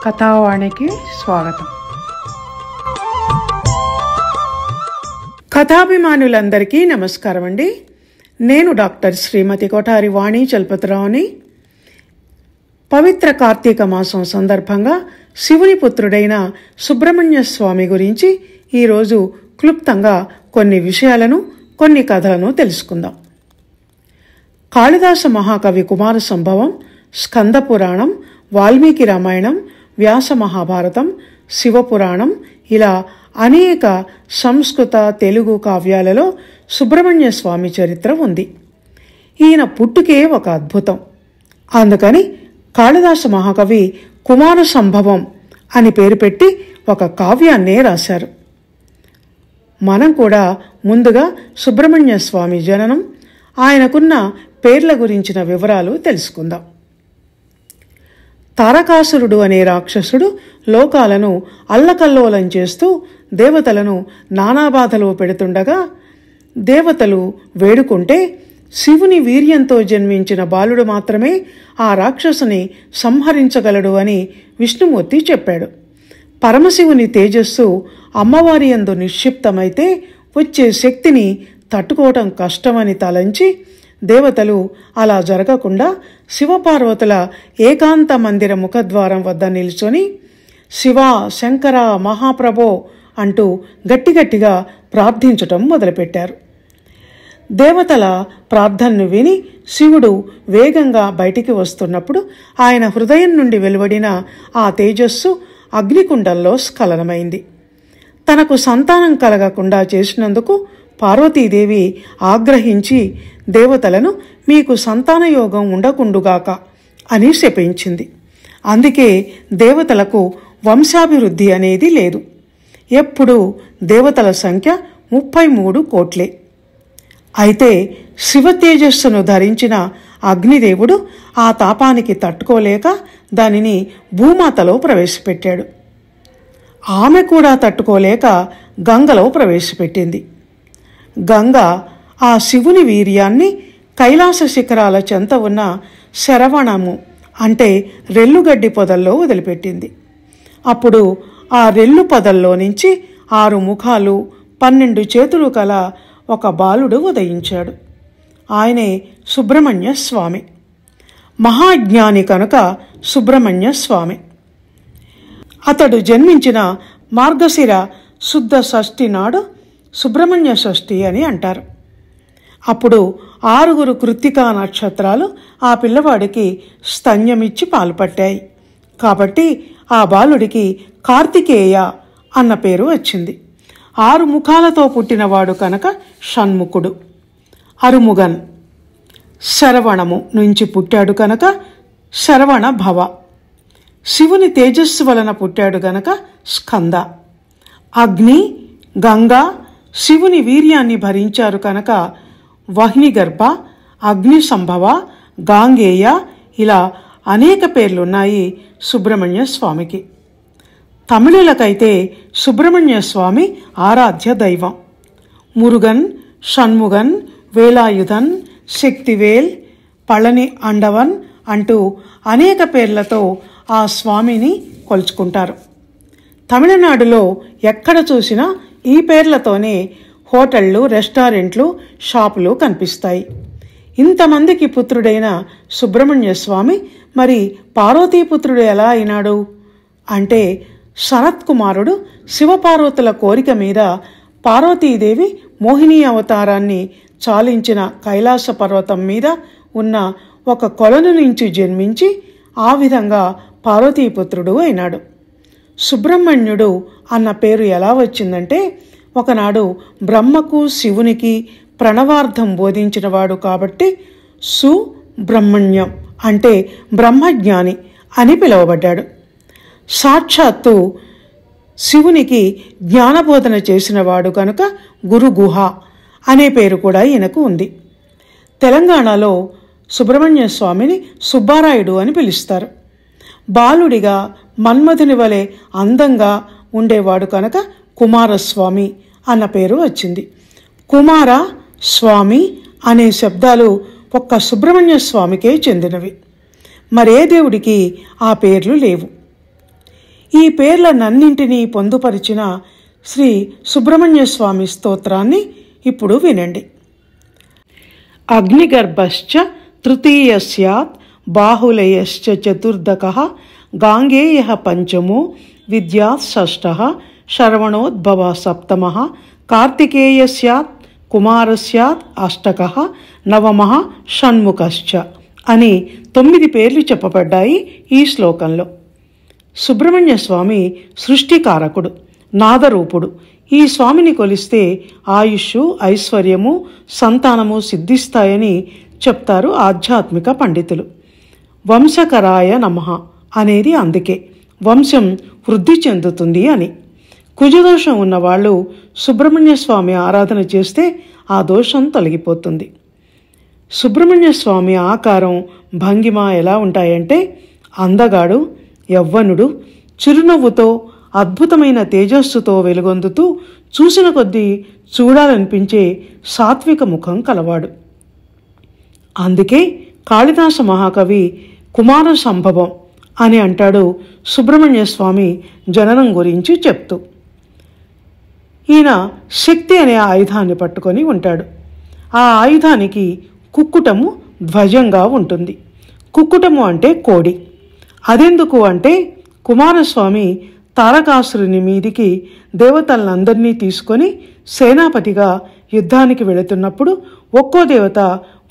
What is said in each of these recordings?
కథావాణికి స్వాగతం. కథాభిమానులందరికీ నమస్కారం అండి. నేను డాక్టర్ శ్రీమతి కొఠారి వాణి చలపతిరావుని. పవిత్ర కార్తీక మాసం సందర్భంగా శివుని పుత్రుడైన సుబ్రహ్మణ్య స్వామి గురించి ఈరోజు క్లుప్తంగా కొన్ని విషయాలను, కొన్ని కథలను తెలుసుకుందాం. కాళిదాస మహాకవి కుమార సంభవం, స్కంద పురాణం, వాల్మీకి రామాయణం, వ్యాస మహాభారతం, శివపురాణం ఇలా అనేక సంస్కృత, తెలుగు కావ్యాలలో సుబ్రహ్మణ్య స్వామి చరిత్ర ఉంది. ఈయన పుట్టుకే ఒక అద్భుతం. అందుకని కాళిదాస మహాకవి కుమార సంభవం అని పేరు పెట్టి ఒక కావ్యాన్నే రాశారు. మనం కూడా ముందుగా సుబ్రహ్మణ్య స్వామి జననం, ఆయనకున్న పేర్ల గురించిన వివరాలు తెలుసుకుందాం. తారకాసురుడు అనే రాక్షసుడు లోకాలను అల్లకల్లోలం చేస్తూ దేవతలను నానాబాధలో పెడుతుండగా దేవతలు వేడుకుంటే శివుని వీర్యంతో జన్మించిన బాలుడు మాత్రమే ఆ రాక్షసుని సంహరించగలడు అని విష్ణుమూర్తి చెప్పాడు. పరమశివుని తేజస్సు అమ్మవారి యందు నిక్షిప్తమైతే వచ్చే శక్తిని తట్టుకోవటం కష్టమని తలంచి దేవతలు అలా జరగకుండా శివపార్వతుల ఏకాంత మందిర ముఖద్వారం వద్ద నిల్చొని శివ, శంకర, మహాప్రభో అంటూ గట్టిగట్టిగా ప్రార్థించటం మొదలుపెట్టారు. దేవతల ప్రార్థనను విని శివుడు వేగంగా బయటికి వస్తున్నప్పుడు ఆయన హృదయం నుండి వెలువడిన ఆ తేజస్సు అగ్నికుండంలో స్ఖలనమైంది. తనకు సంతానం కలగకుండా చేసినందుకు పార్వతీదేవి ఆగ్రహించి దేవతలను మీకు సంతానయోగం ఉండకుండుగాక అని శపించింది. అందుకే దేవతలకు వంశాభివృద్ధి అనేది లేదు. ఎప్పుడూ దేవతల సంఖ్య 33 కోట్లే. అయితే శివ తేజస్సును ధరించిన అగ్నిదేవుడు ఆ తాపానికి తట్టుకోలేక దానిని భూమాతలో ప్రవేశపెట్టాడు. ఆమె కూడా తట్టుకోలేక గంగలో ప్రవేశపెట్టింది. గంగ ఆ శివుని వీర్యాన్ని కైలాస శిఖరాల చెంత ఉన్న శరవణము అంటే రెల్లుగడ్డి పొదల్లో వదిలిపెట్టింది. అప్పుడు ఆ రెల్లు పొదల్లో నుంచి 6 ముఖాలు 12 చేతులు కల ఒక బాలుడు ఉదయించాడు. ఆయనే సుబ్రహ్మణ్య స్వామి. మహాజ్ఞాని కనుక సుబ్రహ్మణ్య స్వామి. అతడు జన్మించిన మార్గశిర శుద్ధ షష్ఠి నాడు సుబ్రహ్మణ్య షష్ఠి అని అంటారు. అప్పుడు 6 కృత్తికా నక్షత్రాలు ఆ పిల్లవాడికి స్తన్యమిచ్చి పాల్పట్టాయి. కాబట్టి ఆ బాలుడికి కార్తికేయ అన్న పేరు వచ్చింది. 6 ముఖాలతో పుట్టినవాడు కనుక షణ్ముఖుడు. అరుముగన్. శరవణము నుంచి పుట్టాడు కనుక శరవణ భవ. శివుని తేజస్సు వలన పుట్టాడు గనక స్కంద. అగ్ని, గంగా శివుని వీర్యాన్ని భరించారు కనుక వహ్నిగర్భ, అగ్ని సంభవ, గాంగేయ ఇలా అనేక పేర్లున్నాయి సుబ్రహ్మణ్య స్వామికి. తమిళులకైతే సుబ్రహ్మణ్య స్వామి ఆరాధ్య దైవం. మురుగన్, షణ్ముగన్, వేలాయుధన్, శక్తివేల్, పళని అండవన్ అంటూ అనేక పేర్లతో ఆ స్వామిని కొలుచుకుంటారు. తమిళనాడులో ఎక్కడ చూసినా ఈ పేర్లతోనే హోటళ్ళు, రెస్టారెంట్లు, షాపులు కనిపిస్తాయి. ఇంతమందికి పుత్రుడైన సుబ్రహ్మణ్య స్వామి మరి పార్వతీపుత్రుడు ఎలా అయినాడు అంటే, సనత్ కుమారుడు శివపార్వతుల కోరిక మీద పార్వతీదేవి మోహిని అవతారాన్ని చాలించిన కైలాస పర్వతం మీద ఉన్న ఒక కొలను నుంచి జన్మించి ఆ విధంగా పార్వతీపుత్రుడు అయినాడు. సుబ్రహ్మణ్యుడు అన్న పేరు ఎలా వచ్చిందంటే, ఒకనాడు బ్రహ్మకు శివునికి ప్రణవార్థం బోధించినవాడు కాబట్టి సుబ్రహ్మణ్యం అంటే బ్రహ్మజ్ఞాని అని పిలువబడ్డాడు. సాక్షాత్తు శివునికి జ్ఞానబోధన చేసినవాడు కనుక గురుగుహ అనే పేరు కూడా ఈయనకు ఉంది. తెలంగాణలో సుబ్రహ్మణ్య స్వామిని సుబ్బారాయుడు అని పిలుస్తారు. బాలుడిగా మన్మధుని వలె అందంగా ఉండేవాడు కనుక కుమారస్వామి అన్న పేరు వచ్చింది. కుమార, స్వామి అనే శబ్దాలు ఒక్క సుబ్రహ్మణ్య స్వామికే చెందినవి. మరే దేవుడికి ఆ పేర్లు లేవు. ఈ పేర్లనన్నింటినీ పొందుపరిచిన శ్రీ సుబ్రహ్మణ్య స్వామి స్తోత్రాన్ని ఇప్పుడు వినండి. అగ్నిగర్భశ్చ తృతీయ స్యాత్ బాహులయశ్చ చతుర్దకః గాంగేయః పంచమో విద్యాత్ షష్ఠః శరవణోద్భవ సప్తమః కార్తికేయ స్యాత్ కుమార స్యాత్ అష్టకః నవమః షణ్ముఖశ్చ అని 9 పేర్లు చెప్పబడ్డాయి ఈ శ్లోకంలో. సుబ్రహ్మణ్య స్వామి సృష్టికారకుడు, నాదరూపుడు. ఈ స్వామిని కొలిస్తే ఆయుష్, ఐశ్వర్యము, సంతానము సిద్ధిస్తాయని చెప్తారు ఆధ్యాత్మిక పండితులు. వంశకరాయ నమః అనేది అందుకే, వంశం వృద్ధి చెందుతుంది అని. కుజదోషం ఉన్నవాళ్ళు సుబ్రహ్మణ్య స్వామి ఆరాధన చేస్తే ఆ దోషం తొలగిపోతుంది. సుబ్రహ్మణ్య స్వామి ఆకారం, భంగిమ ఎలా ఉంటాయంటే అందగాడు, యవ్వనుడు, చిరునవ్వుతో, అద్భుతమైన తేజస్సుతో వెలుగొందుతూ చూసిన కొద్దీ చూడాలనిపించే సాత్విక ముఖం కలవాడు. అందుకే కాళిదాస మహాకవి కుమార సంభవం అని అంటాడు సుబ్రహ్మణ్య స్వామి జననం గురించి చెప్తూ. ఈయన శక్తి అనే ఆయుధాన్ని పట్టుకొని ఉంటాడు. ఆ ఆయుధానికి కుక్కుటము ధ్వజంగా ఉంటుంది. కుక్కుటము అంటే కోడి. అదెందుకు అంటే కుమారస్వామి తారకాసురుని మీదికి దేవతలందరినీ తీసుకొని సేనాపతిగా యుద్ధానికి వెళుతున్నప్పుడు ఒక్కో దేవత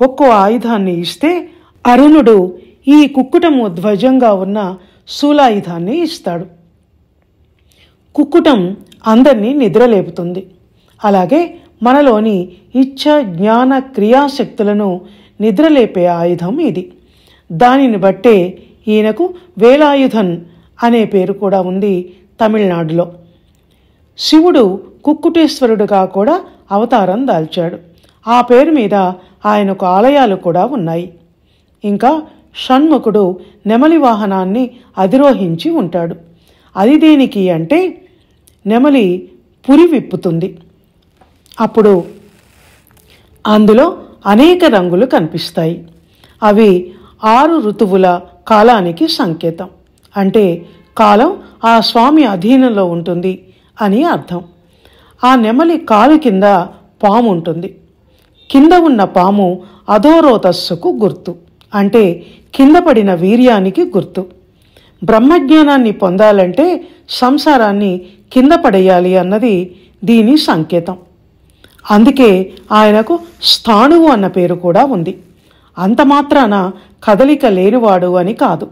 ఒక్కో ఆయుధాన్ని ఇస్తే అరుణుడు ఈ కుక్కుటము ధ్వజంగా ఉన్న శూలాయుధాన్ని ఇస్తాడు. కుక్కుటం అందరినీ నిద్రలేపుతుంది. అలాగే మనలోని ఇచ్ఛ, జ్ఞాన, క్రియాశక్తులను నిద్రలేపే ఆయుధం ఇది. దానిని బట్టే ఈయనకు వేలాయుధన్ అనే పేరు కూడా ఉంది తమిళనాడులో. శివుడు కుక్కుటేశ్వరుడుగా కూడా అవతారం దాల్చాడు. ఆ పేరు మీద ఆయనకు ఆలయాలు కూడా ఉన్నాయి. ఇంకా షణ్ముఖుడు నెమలి వాహనాన్ని అధిరోహించి ఉంటాడు. అది దేనికి అంటే నెమలి పురి విప్పుతుంది. అప్పుడు అందులో అనేక రంగులు కనిపిస్తాయి. అవి 6 ఋతువుల కాలానికి సంకేతం. అంటే కాలం ఆ స్వామి అధీనంలో ఉంటుంది అని అర్థం. ఆ నెమలి కాలు కింద పాము ఉంటుంది. కింద ఉన్న పాము అధోరోతస్సుకు గుర్తు, అంటే కింద పడిన వీర్యానికి గుర్తు. బ్రహ్మజ్ఞానాన్ని పొందాలంటే సంసారాన్ని కింద పడేయాలి అన్నది దీని సంకేతం. అందుకే ఆయనకు స్థాణువు అన్న పేరు కూడా ఉంది. అంత మాత్రాన కదలిక లేనివాడు అని కాదు.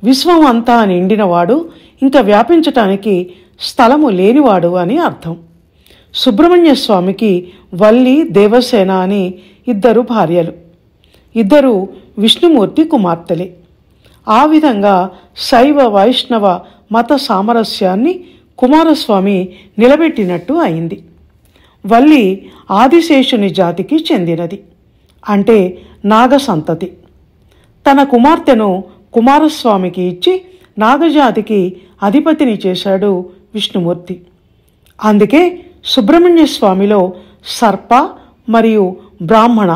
విశ్వం అంతా నిండినవాడు, ఇంకా వ్యాపించటానికి స్థలము లేనివాడు అని అర్థం. సుబ్రహ్మణ్య స్వామికి వల్లి, దేవసేన అని 2 భార్యలు. 2 విష్ణుమూర్తి కుమార్తెలే. ఆ విధంగా శైవ వైష్ణవ మత సామరస్యాన్ని కుమారస్వామి నిలబెట్టినట్టు అయింది. వల్లి ఆదిశేషుని జాతికి చెందినది, అంటే నాగసంతతి. తన కుమార్తెను కుమారస్వామికి ఇచ్చి నాగజాతికి అధిపతిని చేశాడు విష్ణుమూర్తి. అందుకే సుబ్రహ్మణ్య స్వామిలో సర్ప మరియు బ్రాహ్మణ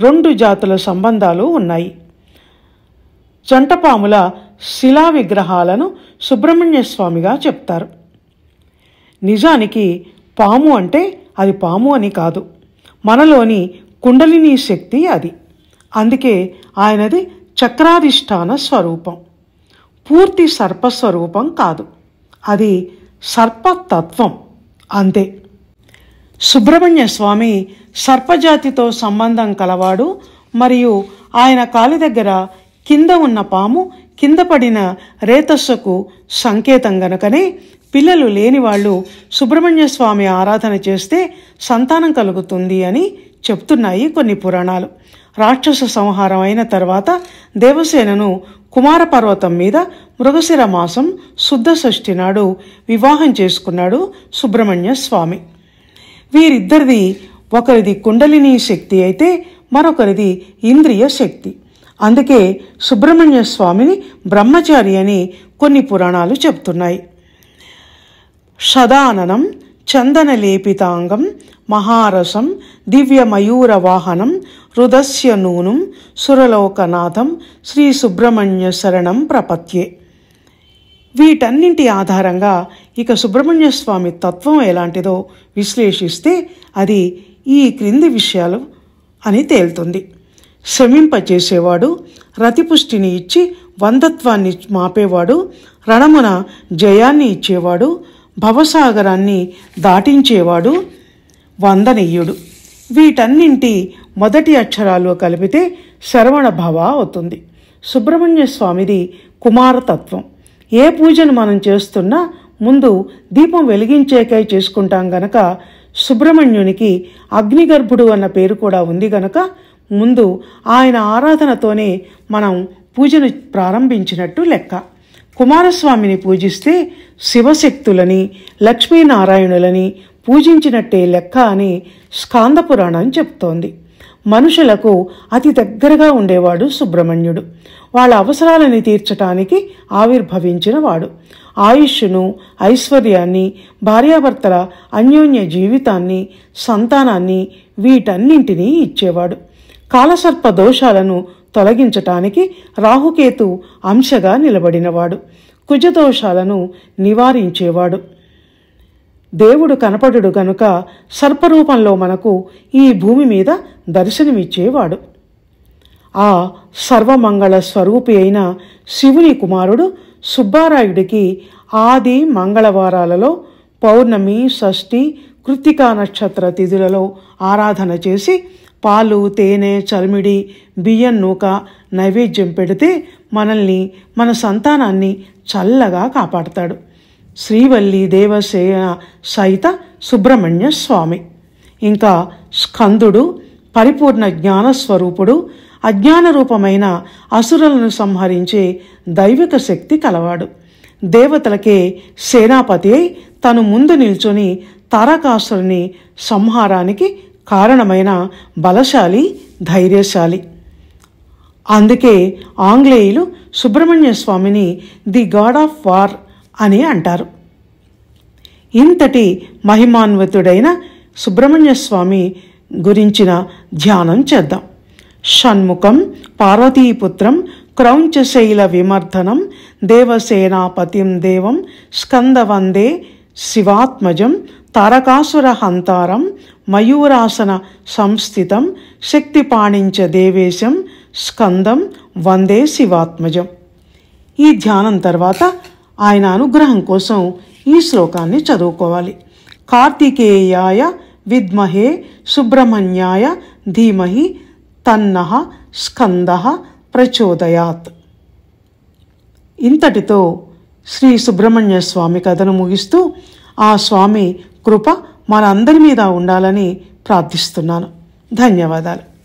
2 జాతుల సంబంధాలు ఉన్నాయి. జంటపాముల శిలా విగ్రహాలను సుబ్రహ్మణ్య స్వామిగా చెప్తారు. నిజానికి పాము అంటే అది పాము అని కాదు, మనలోని కుండలిని శక్తి అది. అందుకే ఆయనది చక్రాధిష్టాన స్వరూపం. పూర్తి సర్పస్వరూపం కాదు, అది సర్పతత్వం అంతే. సుబ్రహ్మణ్య స్వామి సర్పజాతితో సంబంధం కలవాడు. మరియు ఆయన కాలి దగ్గర కింద ఉన్న పాము కింద పడిన రేతస్సుకు సంకేతం గనుకనే పిల్లలు లేని వాళ్ళు సుబ్రహ్మణ్య స్వామి ఆరాధన చేస్తే సంతానం కలుగుతుంది అని చెప్తున్నాయి కొన్ని పురాణాలు. రాక్షస సంహారం అయిన తర్వాత దేవసేనను కుమార పర్వతం మీద మృగశిర మాసం శుద్ధ షష్ఠి నాడు వివాహం చేసుకున్నాడు సుబ్రహ్మణ్య స్వామి. వీరిద్దరిది ఒకరిది కుండలిని శక్తి అయితే మరొకరిది ఇంద్రియ శక్తి. అందుకే సుబ్రహ్మణ్య స్వామిని బ్రహ్మచారి అని కొన్ని పురాణాలు చెప్తున్నాయి. షదాననం చందనలేపితాంగం మహారసం దివ్యమయూర వాహనం రుదస్య నూనం సురలోకనాథం శ్రీ సుబ్రహ్మణ్య శరణం ప్రపత్యే. వీటన్నింటి ఆధారంగా ఇక సుబ్రహ్మణ్య స్వామి తత్వం ఎలాంటిదో విశ్లేషిస్తే అది ఈ క్రింది విషయాలు అని తేలుతుంది. శ్రమింపచేసేవాడు, రతిపుష్టిని ఇచ్చి వందత్వాన్ని మాపేవాడు, రణమున జయాన్ని ఇచ్చేవాడు, భవసాగరాన్ని దాటించేవాడు, వందనీయుడు. వీటన్నింటి మొదటి అక్షరాలు కలిపితే శరవణ భవ అవుతుంది. సుబ్రహ్మణ్య స్వామిది కుమారతత్వం. ఏ పూజను మనం చేస్తున్నా ముందు దీపం వెలిగించేకై చేసుకుంటాం గనక సుబ్రహ్మణ్యునికి అగ్నిగర్భుడు అన్న పేరు కూడా ఉంది గనక ముందు ఆయన ఆరాధనతోనే మనం పూజను ప్రారంభించినట్టు లెక్క. కుమారస్వామిని పూజిస్తే శివశక్తులని, లక్ష్మీనారాయణులని పూజించినట్టే లెక్క అని స్కాంద పురాణం చెప్తోంది. మనుషులకు అతి దగ్గరగా ఉండేవాడు సుబ్రహ్మణ్యుడు. వాళ్ళ అవసరాలని తీర్చటానికి ఆవిర్భవించిన వాడు. ఆయుష్ను, ఐశ్వర్యాన్ని, భార్యాభర్తల అన్యోన్య జీవితాన్ని, సంతానాన్ని వీటన్నింటినీ ఇచ్చేవాడు. కాలసర్ప దోషాలను తొలగించటానికి రాహుకేతు అంశగా నిలబడినవాడు. కుజదోషాలను నివారించేవాడు. దేవుడు కనపడుడు గనుక సర్పరూపంలో మనకు ఈ భూమి మీద దర్శనమిచ్చేవాడు. ఆ సర్వమంగళ స్వరూపి అయిన శివుని కుమారుడు సుబ్బారాయుడికి ఆది మంగళవారాలలో పౌర్ణమి, షష్ఠి, కృత్తికా నక్షత్ర తిథులలో ఆరాధన చేసి పాలు, తేనె, చలిమిడి, బియ్యం నూక నైవేద్యం పెడితే మనల్ని, మన సంతానాన్ని చల్లగా కాపాడతాడు. శ్రీవల్లి దేవసేన సహిత సుబ్రహ్మణ్య స్వామి. ఇంకా స్కందుడు పరిపూర్ణ జ్ఞానస్వరూపుడు. అజ్ఞాన రూపమైన అసురులను సంహరించే దైవిక శక్తి కలవాడు. దేవతలకే సేనాపతి అయి తను ముందు నిల్చొని తారకాసురుని సంహారానికి కారణమైన బలశాలి, ధైర్యశాలి. అందుకే ఆంగ్లేయులు సుబ్రహ్మణ్య స్వామిని ది గాడ్ ఆఫ్ వార్ అని అంటారు. ఇంతటి మహిమాన్వితుడైన సుబ్రహ్మణ్య స్వామి గురించిన ధ్యానం చేద్దాం. షణ్ముఖం పార్వతీపుత్రం క్రౌంచశైల విమర్దనం దేవసేనాపతిం దేవం స్కందవందే శివాత్మజం తారకాసుర హంతారం మయూరాసన సంస్థితం శక్తిపాణించ దేవేశం స్కందం వందే శివాత్మజం. ఈ ధ్యానం తర్వాత ఆయన అనుగ్రహం కోసం ఈ శ్లోకాన్ని చదువుకోవాలి. కార్తికేయాయ విద్మహే సుబ్రహ్మణ్యాయ ధీమహి తన్నః స్కందః ప్రచోదయాత్. ఇంతటితో శ్రీ సుబ్రహ్మణ్య స్వామి కథను ముగిస్తూ ఆ స్వామి కృప మనందరి మీద ఉండాలని ప్రార్థిస్తున్నాను. ధన్యవాదాలు.